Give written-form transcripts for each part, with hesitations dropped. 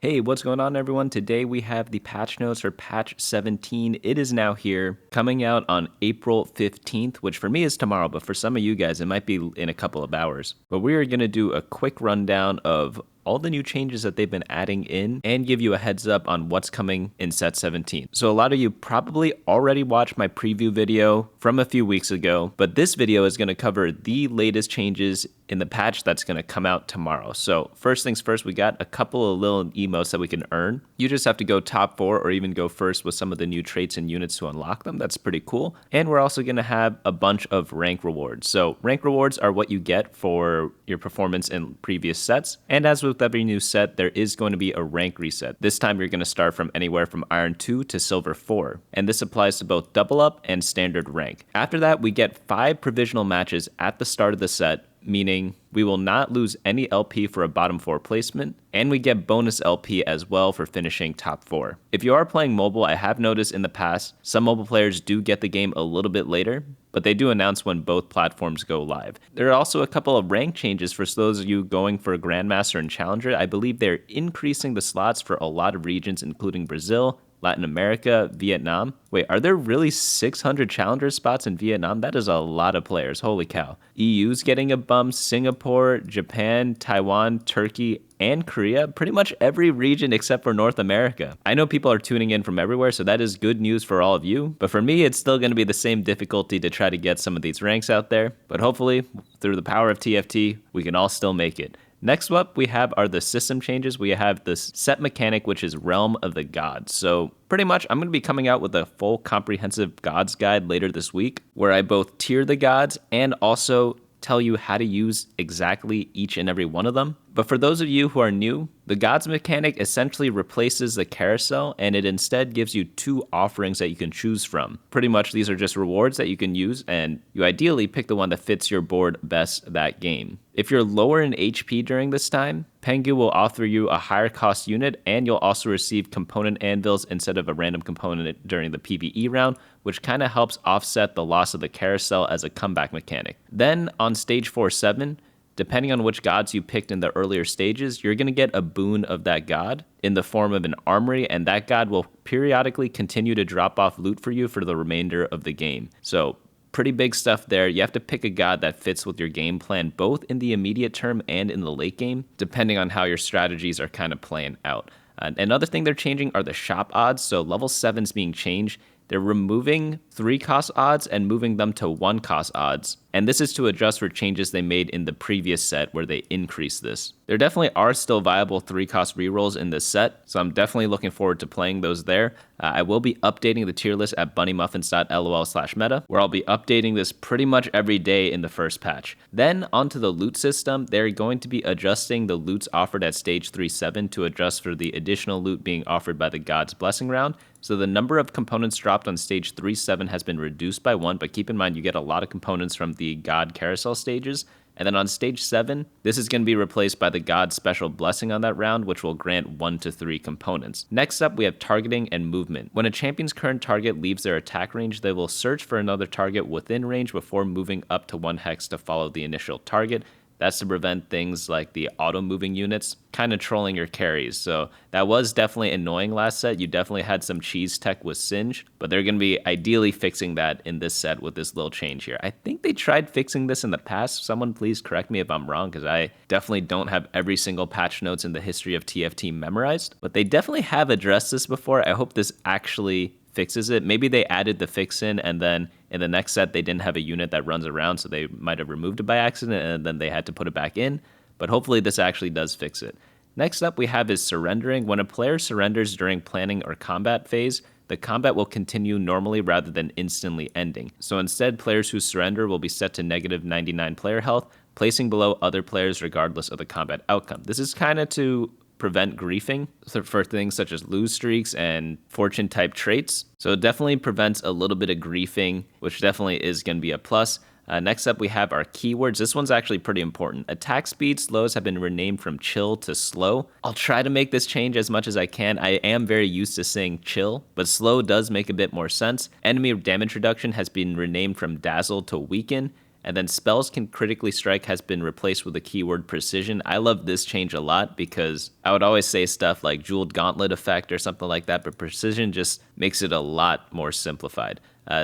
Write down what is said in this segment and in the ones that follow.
Hey, what's going on, everyone? Today we have the patch notes for patch 17. It is now here, coming out on April 15th, which for me is tomorrow, but for some of you guys, it might be in a couple of hours. But we are going to do a quick rundown of all the new changes that they've been adding in and give you a heads up on what's coming in set 17. So a lot of you probably already watched my preview video from a few weeks ago, but this video is going to cover the latest changes in the patch that's going to come out tomorrow. So first things first, we got a couple of little emotes that we can earn. You just have to go top 4 or even go first with some of the new traits and units to unlock them. That's pretty cool. And we're also going to have a bunch of rank rewards. So rank rewards are what you get for your performance in previous sets. And as with every new set, there is going to be a rank reset. This time you're going to start from anywhere from Iron 2 to Silver 4. And this applies to both double up and standard rank. After that, we get 5 provisional matches at the start of the set, meaning we will not lose any LP for a bottom 4 placement, and we get bonus LP as well for finishing top 4. If you are playing mobile, I have noticed in the past, some mobile players do get the game a little bit later, but they do announce when both platforms go live. There are also a couple of rank changes for those of you going for Grandmaster and Challenger. I believe they're increasing the slots for a lot of regions, including Brazil, Latin America, Vietnam. Wait, are there really 600 challenger spots in Vietnam? That is a lot of players. Holy cow. EU's getting a bump. Singapore, Japan, Taiwan, Turkey, and Korea. Pretty much every region except for North America. I know people are tuning in from everywhere, so that is good news for all of you. But for me, it's still going to be the same difficulty to try to get some of these ranks out there. But hopefully, through the power of TFT, we can all still make it. Next up, we have are the system changes. We have this set mechanic, which is Realm of the Gods. So pretty much, I'm going to be coming out with a full comprehensive gods guide later this week, where I both tier the gods and also tell you how to use exactly each and every one of them. But for those of you who are new, the gods mechanic essentially replaces the carousel, and it instead gives you 2 offerings that you can choose from. Pretty much these are just rewards that you can use, and you ideally pick the one that fits your board best that game. If you're lower in HP during this time, Pengu will offer you a higher cost unit, and you'll also receive component anvils instead of a random component during the PvE round, which kind of helps offset the loss of the carousel as a comeback mechanic. Then on stage 4-7, depending on which gods you picked in the earlier stages, you're going to get a boon of that god in the form of an armory, and that god will periodically continue to drop off loot for you for the remainder of the game. So pretty big stuff there. You have to pick a god that fits with your game plan, both in the immediate term and in the late game, depending on how your strategies are kind of playing out. Another thing they're changing are the shop odds. So level 7's being changed. They're removing 3 cost odds and moving them to 1 cost odds. And this is to adjust for changes they made in the previous set where they increased this. There definitely are still viable 3 cost rerolls in this set, so I'm definitely looking forward to playing those there. I will be updating the tier list at bunnymuffins.lol/meta, where I'll be updating this pretty much every day in the first patch. Then onto the loot system, they're going to be adjusting the loots offered at stage 3-7 to adjust for the additional loot being offered by the God's Blessing round. So the number of components dropped on stage 3-7 has been reduced by 1, but keep in mind you get a lot of components from the God Carousel stages. And then on stage 7, this is going to be replaced by the God Special Blessing on that round, which will grant 1 to 3 components. Next up, we have targeting and movement. When a champion's current target leaves their attack range, they will search for another target within range before moving up to 1 hex to follow the initial target. That's to prevent things like the auto-moving units kind of trolling your carries. So that was definitely annoying last set. You definitely had some cheese tech with Singe, but they're going to be ideally fixing that in this set with this little change here. I think they tried fixing this in the past. Someone please correct me if I'm wrong, because I definitely don't have every single patch notes in the history of TFT memorized, but they definitely have addressed this before. I hope this actually fixes it. Maybe they added the fix in, and then in the next set they didn't have a unit that runs around, so they might have removed it by accident and then they had to put it back in. But hopefully this actually does fix it. Next up we have is surrendering. When a player surrenders during planning or combat phase, the combat will continue normally rather than instantly ending. So instead, players who surrender will be set to negative 99 player health, placing below other players regardless of the combat outcome. This is kind of to prevent griefing for things such as lose streaks and fortune type traits. So it definitely prevents a little bit of griefing, which definitely is going to be a plus. Next up, we have our keywords. This one's actually pretty important. Attack speed slows have been renamed from chill to slow. I'll try to make this change as much as I can. I am very used to saying chill, but slow does make a bit more sense. Enemy damage reduction has been renamed from dazzle to weaken. And then spells can critically strike has been replaced with the keyword precision. I love this change a lot because I would always say stuff like jeweled gauntlet effect or something like that, but precision just makes it a lot more simplified.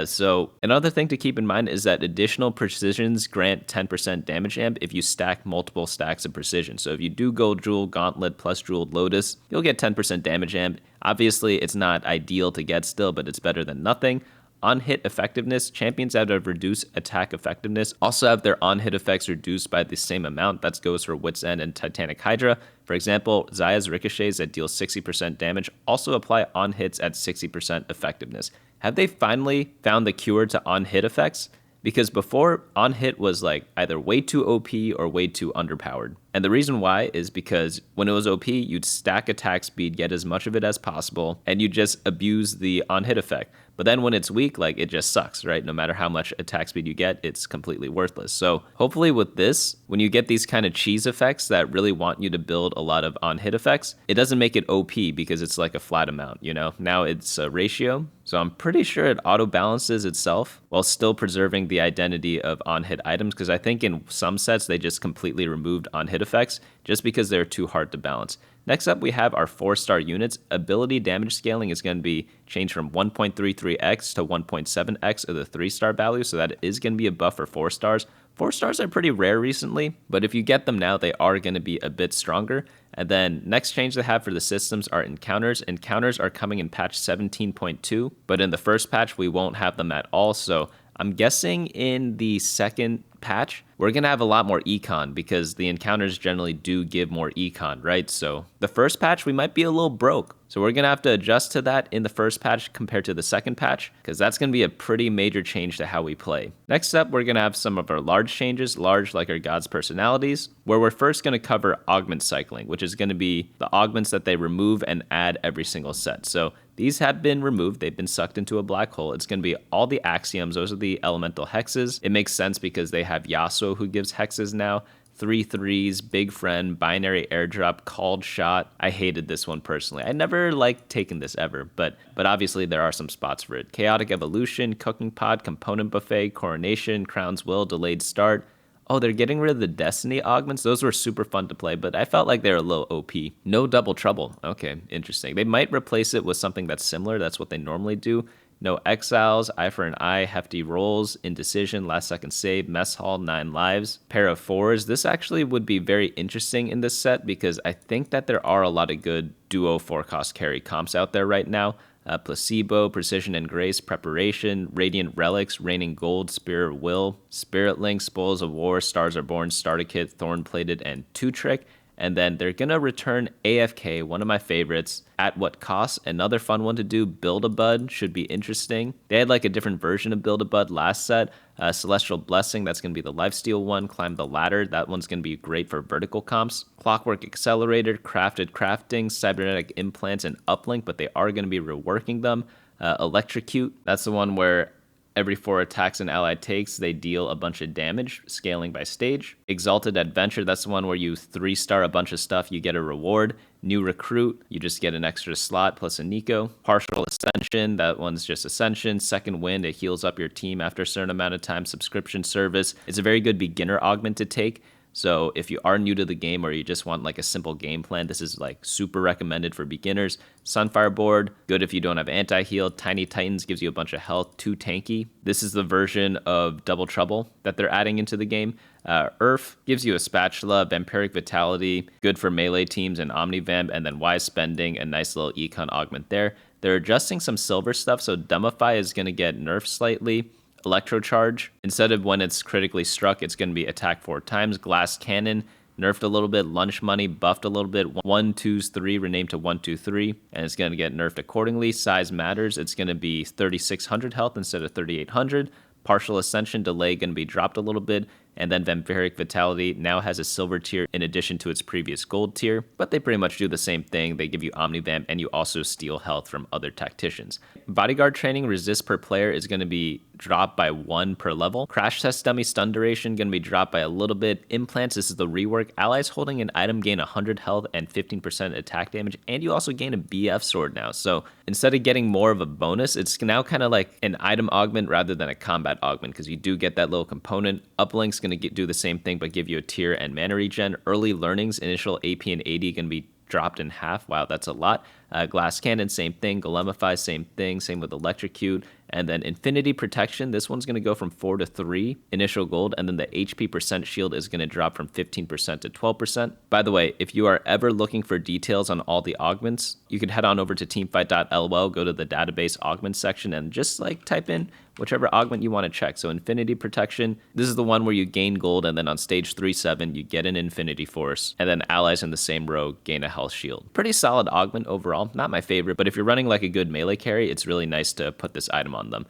So another thing to keep in mind is that additional precisions grant 10% damage amp if you stack multiple stacks of precision. So if you do go jeweled gauntlet plus jeweled lotus, you'll get 10% damage amp. Obviously, it's not ideal to get still, but it's better than nothing. On-hit effectiveness, champions that have reduced attack effectiveness also have their on-hit effects reduced by the same amount. That goes for Wit's End and Titanic Hydra. For example, Zaya's ricochets that deal 60% damage also apply on-hits at 60% effectiveness. Have they finally found the cure to on-hit effects? Because before, on-hit was like either way too OP or way too underpowered. And the reason why is because when it was OP, you'd stack attack speed, get as much of it as possible, and you just abuse the on-hit effect. But then when it's weak, like it just sucks, right? No matter how much attack speed you get, it's completely worthless. So hopefully with this, when you get these kind of cheese effects that really want you to build a lot of on-hit effects, it doesn't make it OP because it's like a flat amount, you know? Now it's a ratio. So I'm pretty sure it auto-balances itself while still preserving the identity of on-hit items, because I think in some sets they just completely removed on-hit effects just because they're too hard to balance. Next up, we have our 4-star units. Ability damage scaling is going to be changed from 1.33x to 1.7x of the 3-star value, so that is going to be a buff for 4 stars. 4 stars are pretty rare recently, but if you get them now, they are going to be a bit stronger. And then next change they have for the systems are encounters. Encounters are coming in patch 17.2, but in the first patch, we won't have them at all. So I'm guessing in the second patch, we're going to have a lot more econ because the encounters generally do give more econ, right? So the first patch, we might be a little broke. So we're going to have to adjust to that in the first patch compared to the second patch, because that's going to be a pretty major change to how we play. Next up, we're going to have some of our large changes, large like our gods' personalities, where we're first going to cover augment cycling, which is going to be the augments that they remove and add every single set. So these have been removed. They've been sucked into a black hole. It's going to be all the axioms. Those are the elemental hexes. It makes sense because they have Yasuo who gives hexes now. 3 threes, big friend, binary airdrop, called shot. I hated this one personally. I never liked taking this ever, but obviously there are some spots for it. Chaotic evolution, cooking pod, component buffet, coronation, crown's will, delayed start. Oh, they're getting rid of the destiny augments. Those were super fun to play, but I felt like they're a little OP. No double trouble. Okay, interesting. They might replace it with something that's similar. That's what they normally do. No exiles, eye for an eye, hefty rolls, indecision, last second save, mess hall, 9 lives, pair of 4s. This actually would be very interesting in this set because I think that there are a lot of good duo 4-cost carry comps out there right now. Placebo, Precision and Grace, Preparation, Radiant Relics, Raining Gold, Spirit Will, Spirit Link, Spoils of War, Stars Are Born, Starter Kit, Thorn Plated, and 2-Trick. And then they're going to return AFK, one of my favorites. At what cost? Another fun one to do, Build-A-Bud, should be interesting. They had like a different version of Build-A-Bud last set. Celestial Blessing, that's going to be the lifesteal one. Climb the Ladder, that one's going to be great for vertical comps. Clockwork Accelerator, Crafted Crafting, Cybernetic Implants, and Uplink, but they are going to be reworking them. Electrocute, that's the one where every 4 attacks an ally takes, they deal a bunch of damage, scaling by stage. Exalted Adventure, that's the one where you 3-star a bunch of stuff, you get a reward. New Recruit, you just get an extra slot plus a Nico. Partial Ascension, that one's just Ascension. Second Wind, it heals up your team after a certain amount of time. Subscription service, it's a very good beginner augment to take. So if you are new to the game or you just want like a simple game plan, this is like super recommended for beginners. Sunfire Board, good if you don't have anti-heal. Tiny Titans gives you a bunch of health, too tanky. This is the version of Double Trouble that they're adding into the game. Earth gives you a Spatula, Vampiric Vitality, good for melee teams and Omnivamp, and then Wise Spending, a nice little econ augment there. They're adjusting some silver stuff, so Dumbify is going to get nerfed slightly. Electrocharge, instead of when it's critically struck, it's going to be attack 4 times. Glass Cannon, nerfed a little bit. Lunch Money, buffed a little bit. 1, 2, 3, renamed to 1, 2, 3, and it's going to get nerfed accordingly. Size matters. It's going to be 3,600 health instead of 3,800. Partial Ascension delay going to be dropped a little bit. And then Vampiric Vitality now has a silver tier in addition to its previous gold tier, but they pretty much do the same thing. They give you Omnivamp and you also steal health from other tacticians. Bodyguard training, resist per player, is going to be drop by 1 per level. Crash Test Dummy stun duration going to be dropped by a little bit. Implants, this is the rework. Allies holding an item gain 100 health and 15% attack damage, and you also gain a BF sword now. So instead of getting more of a bonus, it's now kind of like an item augment rather than a combat augment, because you do get that little component. Uplink's going to do the same thing but give you a tier and mana regen. Early learnings, initial AP and AD going to be dropped in half. Wow, that's a lot. Glass Cannon, same thing. Golemify, same thing. Same with Electrocute. And then Infinity Protection, this one's going to go from 4 to 3 initial gold, and then the HP percent shield is going to drop from 15% to 12%. By the way, if you are ever looking for details on all the augments, you could head on over to teamfight.lol, go to the database augment section, and just like type in whichever augment you want to check. So Infinity Protection, this is the one where you gain gold, and then on stage 3-7, you get an Infinity Force, and then allies in the same row gain a health shield. Pretty solid augment overall. Not my favorite, but if you're running like a good melee carry, it's really nice to put this item on them.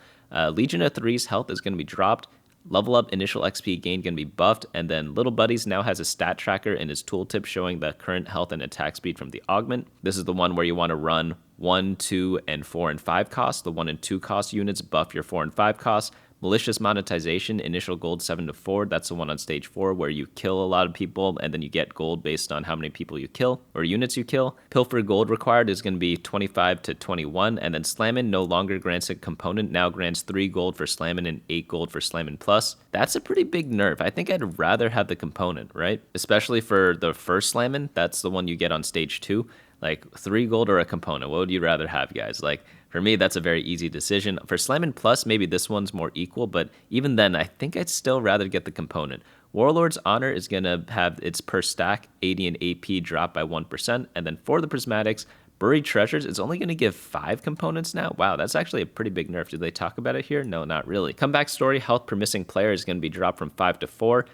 Legion of Three's health is going to be dropped. Level up initial XP gain going to be buffed, and then Little Buddies now has a stat tracker in his tooltip showing the current health and attack speed from the augment. This is the one where you want to run 1, 2, and 4 and 5 costs. The 1 and 2 cost units buff your 4 and 5 costs. Malicious Monetization, initial gold 7 to 4. That's the one on stage 4 where you kill a lot of people and then you get gold based on how many people you kill or units you kill. Pilfer gold required is going to be 25 to 21. And then Slammin' no longer grants a component, now grants 3 gold for Slammin' and 8 gold for Slammin' Plus. That's a pretty big nerf. I think I'd rather have the component, right? Especially for the first Slammin', that's the one you get on stage 2. Like 3 gold or a component, what would you rather have, guys? Like, for me, that's a very easy decision. For Slammin' Plus, maybe this one's more equal, but even then, I think I'd still rather get the component. Warlord's Honor is going to have its per stack AD and AP drop by 1%, and then for the Prismatics, Buried Treasures is only going to give 5 components now. Wow, that's actually a pretty big nerf. Did they talk about it here? No, not really. Comeback Story, health per missing player is going to be dropped from 5 to 4.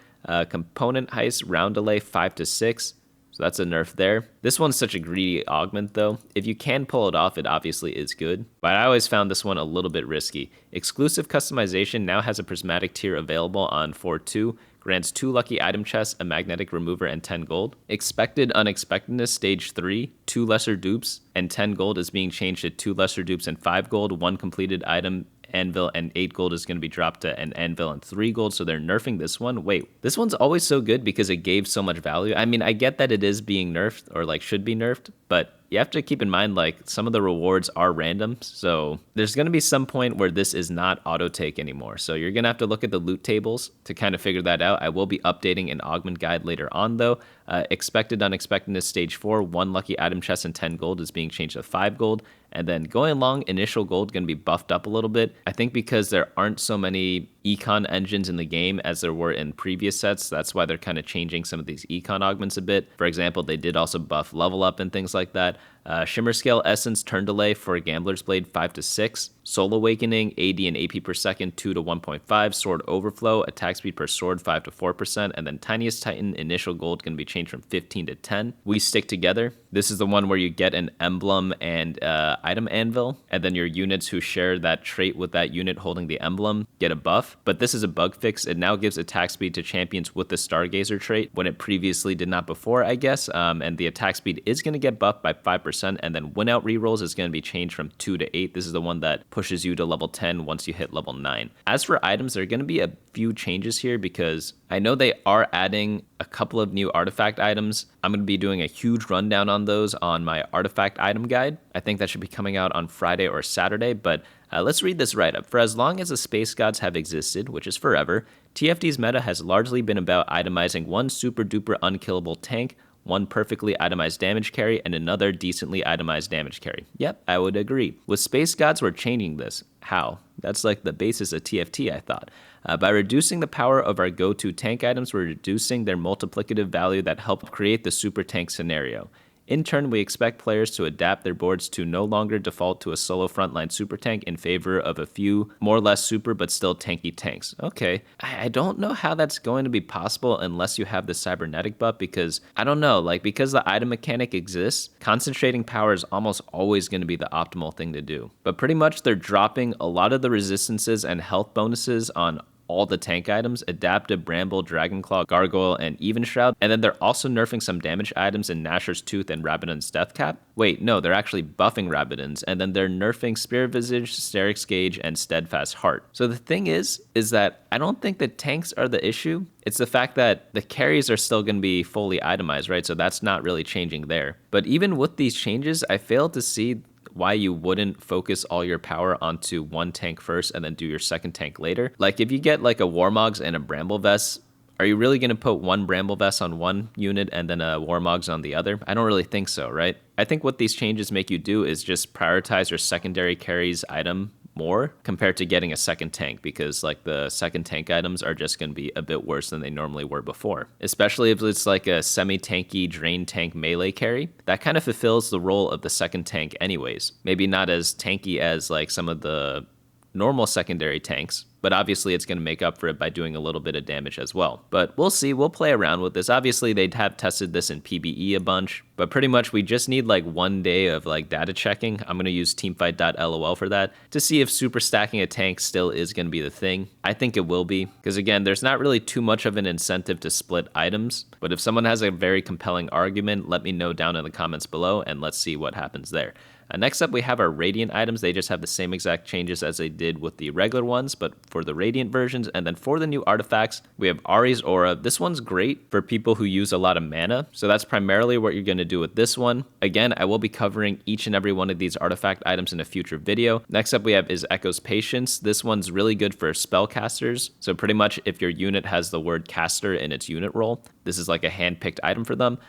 Component Heist, round delay 5 to 6. So that's a nerf there. This one's such a greedy augment though. If you can pull it off, it obviously is good. But I always found this one a little bit risky. Exclusive customization now has a prismatic tier available on 4.2. Grants 2 lucky item chests, a magnetic remover, and 10 gold. Expected Unexpectedness stage 3, 2 lesser dupes, and 10 gold is being changed to 2 lesser dupes and 5 gold. 1 completed item anvil and 8 gold is going to be dropped to an anvil and 3 gold, so they're nerfing this one. Wait, this one's always so good because it gave so much value. I mean, I get that it is being nerfed or like should be nerfed, but you have to keep in mind like some of the rewards are random, so there's going to be some point where this is not auto take anymore. So you're going to have to look at the loot tables to kind of figure that out. I will be updating an augment guide later on though. Expected Unexpectedness stage 4, 1 lucky item chest and 10 gold is being changed to 5 gold. And then going along, initial gold going to be buffed up a little bit. I think because there aren't so many econ engines in the game as there were in previous sets. That's why they're kind of changing some of these econ augments a bit. For example, they did also buff level up and things like that. Shimmer Scale Essence turn delay for Gambler's Blade 5 to 6. Soul Awakening AD and AP per second 2 to 1.5. Sword Overflow attack speed per sword 5 to 4%. And then Tiniest Titan initial gold can be changed from 15 to 10. We Stick Together. This is the one where you get an emblem and item anvil, and then your units who share that trait with that unit holding the emblem get a buff. But this is a bug fix. It now gives attack speed to champions with the Stargazer trait when it previously did not before, I guess. And the attack speed is going to get buffed by 5%, and then win out rerolls is going to be changed from 2 to 8. This is the one that pushes you to level 10 once you hit level 9. As for items, there are going to be a few changes here because I know they are adding a couple of new artifact items. I'm going to be doing a huge rundown on those on my artifact item guide. I think that should be coming out on Friday or Saturday, but let's read this write-up. For as long as the space gods have existed, which is forever, TFT's meta has largely been about itemizing one super-duper unkillable tank, one perfectly itemized damage carry, and another decently itemized damage carry. Yep, I would agree. With Space Gods, we're changing this. How? That's like the basis of TFT, I thought. By reducing the power of our go-to tank items, we're reducing their multiplicative value that help create the super tank scenario. In turn, we expect players to adapt their boards to no longer default to a solo frontline super tank in favor of a few more or less super but still tanky tanks. Okay, I don't know how that's going to be possible unless you have the cybernetic buff, because I don't know, like because the item mechanic exists, concentrating power is almost always going to be the optimal thing to do. But pretty much they're dropping a lot of the resistances and health bonuses on all the tank items: Adaptive, Bramble, Dragonclaw, Gargoyle, and Even Shroud. And then they're also nerfing some damage items in Nashor's Tooth and Rabadon's Death Cap. Wait, no, they're actually buffing Rabadon's, and then they're nerfing Spirit Visage, Sterix Gauge, and Steadfast Heart. So the thing is that I don't think the tanks are the issue. It's the fact that the carries are still going to be fully itemized, right? So that's not really changing there. But even with these changes, I fail to see why you wouldn't focus all your power onto one tank first and then do your second tank later. Like if you get like a Warmogs and a Bramble Vest, are you really going to put one Bramble Vest on one unit and then a Warmogs on the other? I don't really think so, right? I think what these changes make you do is just prioritize your secondary carries item more compared to getting a second tank, because like the second tank items are just going to be a bit worse than they normally were before, especially if it's like a semi-tanky drain tank melee carry that kind of fulfills the role of the second tank anyways. Maybe not as tanky as like some of the normal secondary tanks, but obviously it's going to make up for it by doing a little bit of damage as well. But we'll see, we'll play around with this. Obviously they'd have tested this in PBE a bunch, but pretty much we just need like 1 day of like data checking. I'm going to use teamfight.lol for that to see if super stacking a tank still is going to be the thing. I think it will be, because again, there's not really too much of an incentive to split items, but if someone has a very compelling argument, let me know down in the comments below and let's see what happens there. Next up, we have our Radiant items. They just have the same exact changes as they did with the regular ones, but for the Radiant versions. And then for the new artifacts, we have Ari's Aura. This one's great for people who use a lot of mana, so that's primarily what you're going to do with this one. Again, I will be covering each and every one of these artifact items in a future video. Next up, we have is Echo's Patience. This one's really good for spellcasters. So pretty much if your unit has the word caster in its unit role, this is like a hand-picked item for them.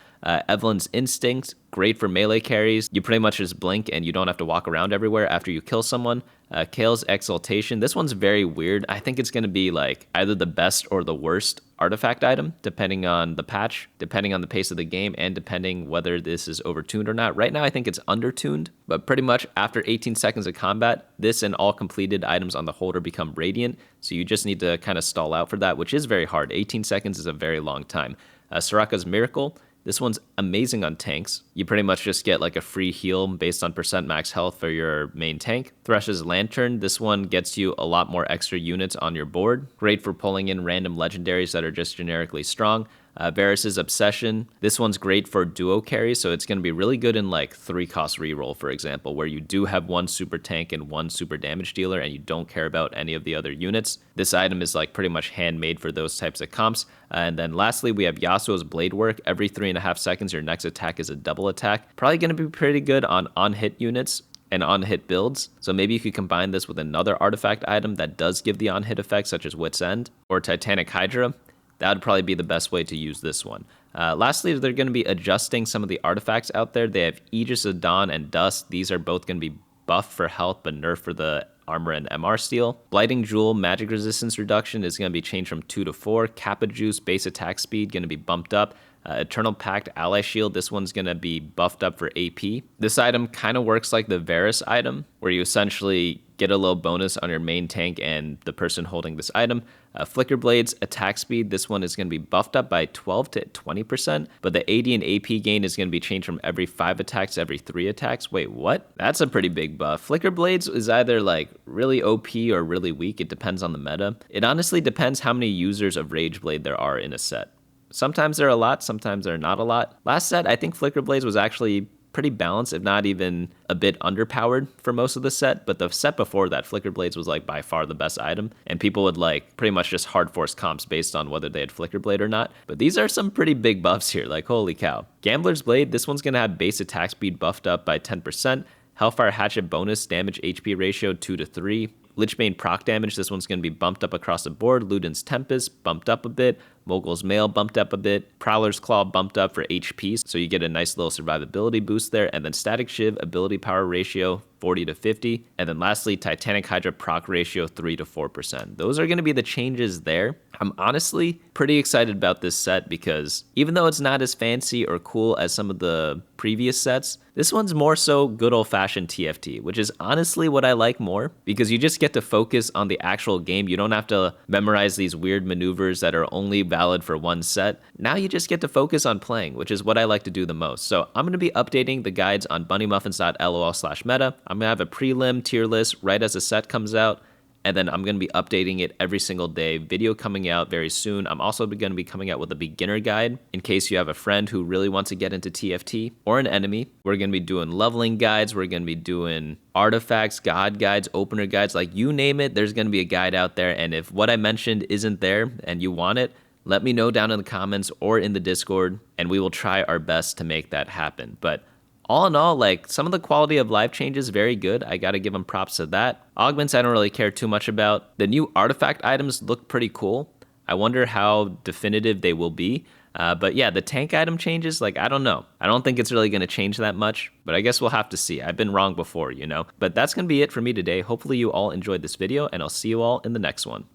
Evelyn's Instinct, great for melee carries. You pretty much just blink and you don't have to walk around everywhere after you kill someone. Kale's Exaltation, this one's very weird. I think it's going to be like either the best or the worst artifact item, depending on the patch, depending on the pace of the game, and depending whether this is overtuned or not. Right now, I think it's undertuned, but pretty much after 18 seconds of combat, this and all completed items on the holder become radiant, so you just need to kind of stall out for that, which is very hard. 18 seconds is a very long time. Soraka's Miracle, this one's amazing on tanks. You pretty much just get like a free heal based on percent max health for your main tank. Thresh's Lantern, this one gets you a lot more extra units on your board. Great for pulling in random legendaries that are just generically strong. Varus's Obsession, this one's great for duo carries, so it's going to be really good in like 3-cost reroll, for example, where you do have one super tank and one super damage dealer and you don't care about any of the other units. This item is like pretty much handmade for those types of comps. And then lastly, we have Yasuo's Blade Work. Every 3.5 seconds, your next attack is a double attack. Probably going to be pretty good on hit units and on-hit builds, so maybe you could combine this with another artifact item that does give the on-hit effect, such as Wit's End or Titanic Hydra. That would probably be the best way to use this one. Lastly, they're going to be adjusting some of the artifacts out there. They have Aegis of Dawn and Dust. These are both going to be buffed for health, but nerfed for the armor and MR steel. Blighting Jewel magic resistance reduction is going to be changed from 2 to 4. Kappa Juice base attack speed going to be bumped up. Eternal Pact Ally Shield, this one's going to be buffed up for AP. This item kind of works like the Varus item, where you essentially get a little bonus on your main tank and the person holding this item. Flicker Blades attack speed, this one is going to be buffed up by 12 to 20%, but the AD and AP gain is going to be changed from every 5 attacks to every 3 attacks. Wait, what? That's a pretty big buff. Flicker Blades is either like really OP or really weak. It depends on the meta. It honestly depends how many users of Rage Blade there are in a set. Sometimes there are a lot, sometimes there are not a lot. Last set, I think Flicker Blades was actually pretty balanced, if not even a bit underpowered for most of the set, but the set before that, Flicker Blades was like by far the best item, and people would like pretty much just hard force comps based on whether they had Flicker Blade or not. But these are some pretty big buffs here, like holy cow. Gambler's Blade, this one's gonna have base attack speed buffed up by 10%, Hellfire Hatchet bonus damage HP ratio 2 to 3, Lichbane proc damage, this one's going to be bumped up across the board. Luden's Tempest bumped up a bit. Mogul's Mail bumped up a bit. Prowler's Claw bumped up for HP, so you get a nice little survivability boost there. And then Static Shiv ability power ratio 40 to 50. And then lastly, Titanic Hydra proc ratio 3 to 4%. Those are going to be the changes there. I'm honestly pretty excited about this set because even though it's not as fancy or cool as some of the previous sets, this one's more so good old-fashioned TFT, which is honestly what I like more because you just get to focus on the actual game. You don't have to memorize these weird maneuvers that are only valid for one set. Now you just get to focus on playing, which is what I like to do the most. So I'm going to be updating the guides on bunnymuffins.lol/meta. I'm going to have a prelim tier list right as the set comes out. and then I'm going to be updating it every single day. Video coming out very soon. I'm also going to be coming out with a beginner guide in case you have a friend who really wants to get into TFT or an enemy. We're going to be doing leveling guides. We're going to be doing artifacts, god guides, opener guides, like you name it, there's going to be a guide out there. And if what I mentioned isn't there and you want it, let me know down in the comments or in the Discord, and we will try our best to make that happen. But all in all, like, some of the quality of life changes, very good. I gotta give them props to that. Augments, I don't really care too much about. The new artifact items look pretty cool. I wonder how definitive they will be. But yeah, the tank item changes, like, I don't know. I don't think it's really going to change that much, but I guess we'll have to see. I've been wrong before, you know? But that's going to be it for me today. Hopefully you all enjoyed this video, and I'll see you all in the next one.